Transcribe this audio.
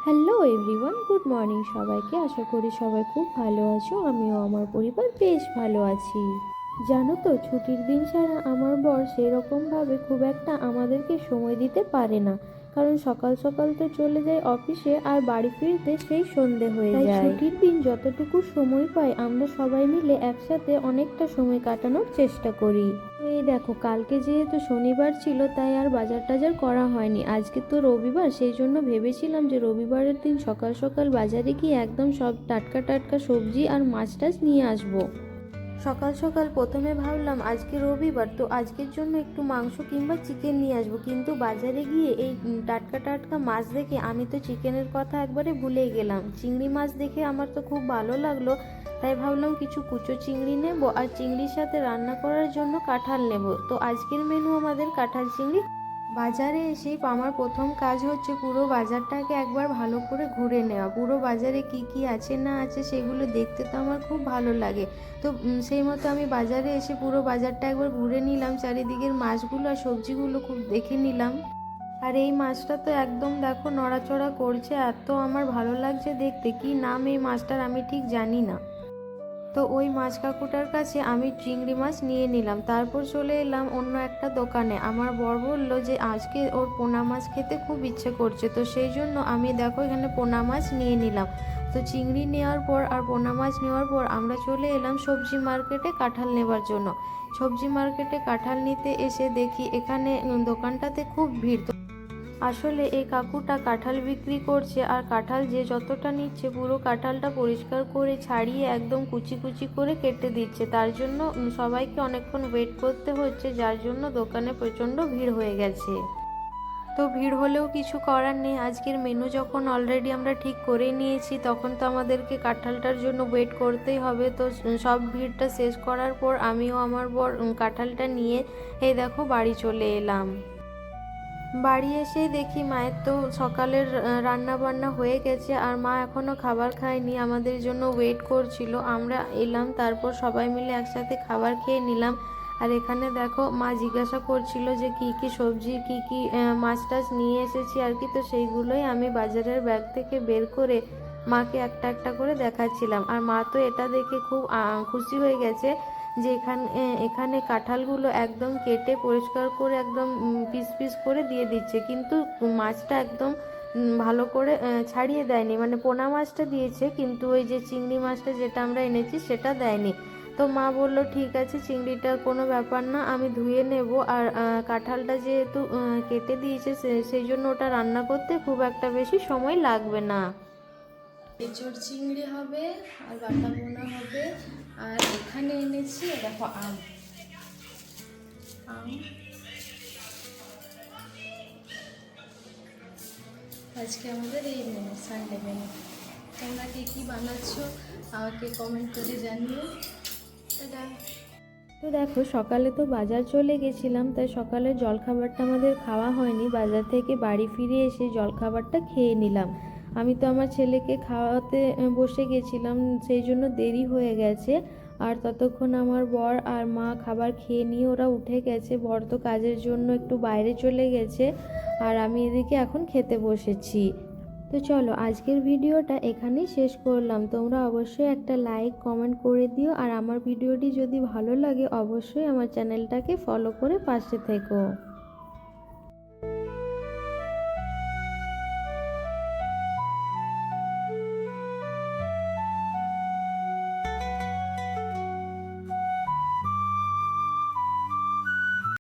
Hello everyone, good morning সবাইকে। আশা করি সবাই খুব ভালো আছো। আমিও আমার পরিবার বেশ ভালো আছি। জানো তো, ছুটির দিন ছাড়া আমার বর সেরকমভাবে খুব একটা আমাদেরকে সময় দিতে পারে না, কারণ সকাল সকাল তো চলে যায় অফিসে আর বাড়ি ফিরতে সেই সন্ধে হয়ে যায়। ছুটির দিন যতটুকু সময় পাই আমরা সবাই মিলে একসাথে অনেকটা সময় কাটানোর চেষ্টা করি। এই দেখো, কালকে যেহেতু শনিবার ছিল তাই আর বাজার টাজার করা হয়নি। আজকে তো রবিবার, সেই জন্য ভেবেছিলাম যে রবিবারের দিন সকাল সকাল বাজারে গিয়ে একদম সব টাটকা টাটকা সবজি আর মাছ টাছ নিয়ে আসবো। সকাল সকাল প্রথমে ভাবলাম আজকে রবিবার, তো আজকের জন্য একটু মাংস কিংবা চিকেন নিয়ে আসবো, কিন্তু বাজারে গিয়ে এই টাটকা টাটকা মাছ দেখে আমি তো চিকেনের কথা একবারে ভুলেই গেলাম। চিংড়ি মাছ দেখে আমার তো খুব ভালো লাগলো, তাই ভাবলাম কিছু কুচো চিংড়ি নেব আর চিংড়ির সাথে রান্না করার জন্য কাঁঠাল নেব। তো আজকের মেনু আমাদের কাঁঠাল চিংড়ি। বাজারে এসেই আমার প্রথম কাজ হচ্ছে পুরো বাজারটাকে একবার ভালো করে ঘুরে নেওয়া। পুরো বাজারে কি কি আছে না আছে সেগুলো দেখতে তো আমার খুব ভালো লাগে। তো সেই মতো আমি বাজারে এসে পুরো বাজারটা একবার ঘুরে নিলাম, চারিদিকের মাছগুলো আর সবজিগুলো খুব দেখে নিলাম। আর এই মাছটা তো একদম দেখো নড়াচড়া করছে, এত আমার ভালো লাগছে দেখতে। কি নাম এই মাছটার আমি ঠিক জানি না। তো ওই মাছ কাকুটার কাছে আমি চিংড়ি মাছ নিয়ে নিলাম। তারপর চলে এলাম অন্য একটা দোকানে। আমার বর বলল যে আজকে ওর পোনা মাছ খেতে খুব ইচ্ছে করছে, তো সেই জন্য আমি দেখো এখানে পোনা মাছ নিয়ে নিলাম। তো চিংড়ি নেওয়ার পর আর পোনা মাছ নেওয়ার পর আমরা চলে এলাম সবজি মার্কেটে কাঁঠাল নেবার জন্য। সবজি মার্কেটে কাঁঠাল নিতে এসে দেখি এখানে দোকানটাতে খুব ভিড়। আসলে এই কাকুটা কাঁঠাল বিক্রি করছে, আর কাঁঠাল যে যতটা নিচ্ছে পুরো কাঁঠালটা পরিষ্কার করে ছাড়িয়ে একদম কুচি কুচি করে কেটে দিচ্ছে। তার জন্য সবাইকে অনেকক্ষণ ওয়েট করতে হচ্ছে, যার জন্য দোকানে প্রচণ্ড ভিড় হয়ে গেছে। তো ভিড় হলেও কিছু করার নেই, আজকের মেনু যখন অলরেডি আমরা ঠিক করে নিয়েছি তখন তো আমাদেরকে কাঁঠালটার জন্য ওয়েট করতেই হবে। তো সব ভিড়টা শেষ করার পর আমিও আমার বর কাঁঠালটা নিয়ে এই দেখো বাড়ি চলে এলাম। বাড়ি এসেই দেখি মায়ের তো সকালের রান্না বান্না হয়ে গেছে, আর মা এখনও খাবার খায়নি, আমাদের জন্য ওয়েট করছিল। আমরা এলাম, তারপর সবাই মিলে একসাথে খাবার খেয়ে নিলাম। আর এখানে দেখো মা জিজ্ঞাসা করছিল যে কি কি সবজি কি কি মাছ টাছ নিয়ে এসেছি আর কি, তো সেইগুলোই আমি বাজারের ব্যাগ থেকে বের করে মাকে একটা একটা করে দেখাচ্ছিলাম। আর মা তো এটা দেখে খুব খুশি হয়ে গেছে যে এখানে কাঁঠালগুলো একদম কেটে পরিষ্কার করে একদম পিস পিস করে দিয়ে দিচ্ছে, কিন্তু মাছটা একদম ভালো করে ছাড়িয়ে দেয়নি। মানে পোনা মাছটা দিয়েছে, কিন্তু ওই যে চিংড়ি মাছটা যেটা আমরা এনেছি সেটা দেয়নি। তো মা বললো ঠিক আছে, চিংড়িটার কোনো ব্যাপার না, আমি ধুয়ে নেব। আর কাঁঠালটা যেহেতু কেটে দিয়েছে সেই জন্য ওটা রান্না করতে খুব একটা বেশি সময় লাগবে না। এঁচোড় চিংড়ি হবে আর বাটা পোনা হবে। আর এখানে এনেছি দেখো আম আম আজকে আমাদের এই মেনু, সানডে মেনু। তোমরা কে কী বানাচ্ছ আমাকে কমেন্ট করে জানিও। টাটা। তো দেখো, সকালে তো বাজার চলে গেছিলাম, তাই সকালের জলখাবারটা আমাদের খাওয়া হয়নি। বাজার থেকে বাড়ি ফিরে এসে জলখাবারটা খেয়ে নিলাম। আমি তো আমার ছেলেকে খাওয়াতে বসে গেছিলাম, সেই জন্য দেরি হয়ে গেছে। আর ততক্ষণ আমার বর আর মা খাবার খেয়ে নিয়ে ওরা উঠে গেছে। বর তো কাজের জন্য একটু বাইরে চলে গেছে, আর আমি এদিকে এখন খেতে বসেছি। তো চলো, আজকের ভিডিওটা এখানেই শেষ করলাম। তোমরা অবশ্যই একটা লাইক কমেন্ট করে দিও, আর আমার ভিডিওটি যদি ভালো লাগে অবশ্যই আমার চ্যানেলটাকে ফলো করে পাশে থেকো।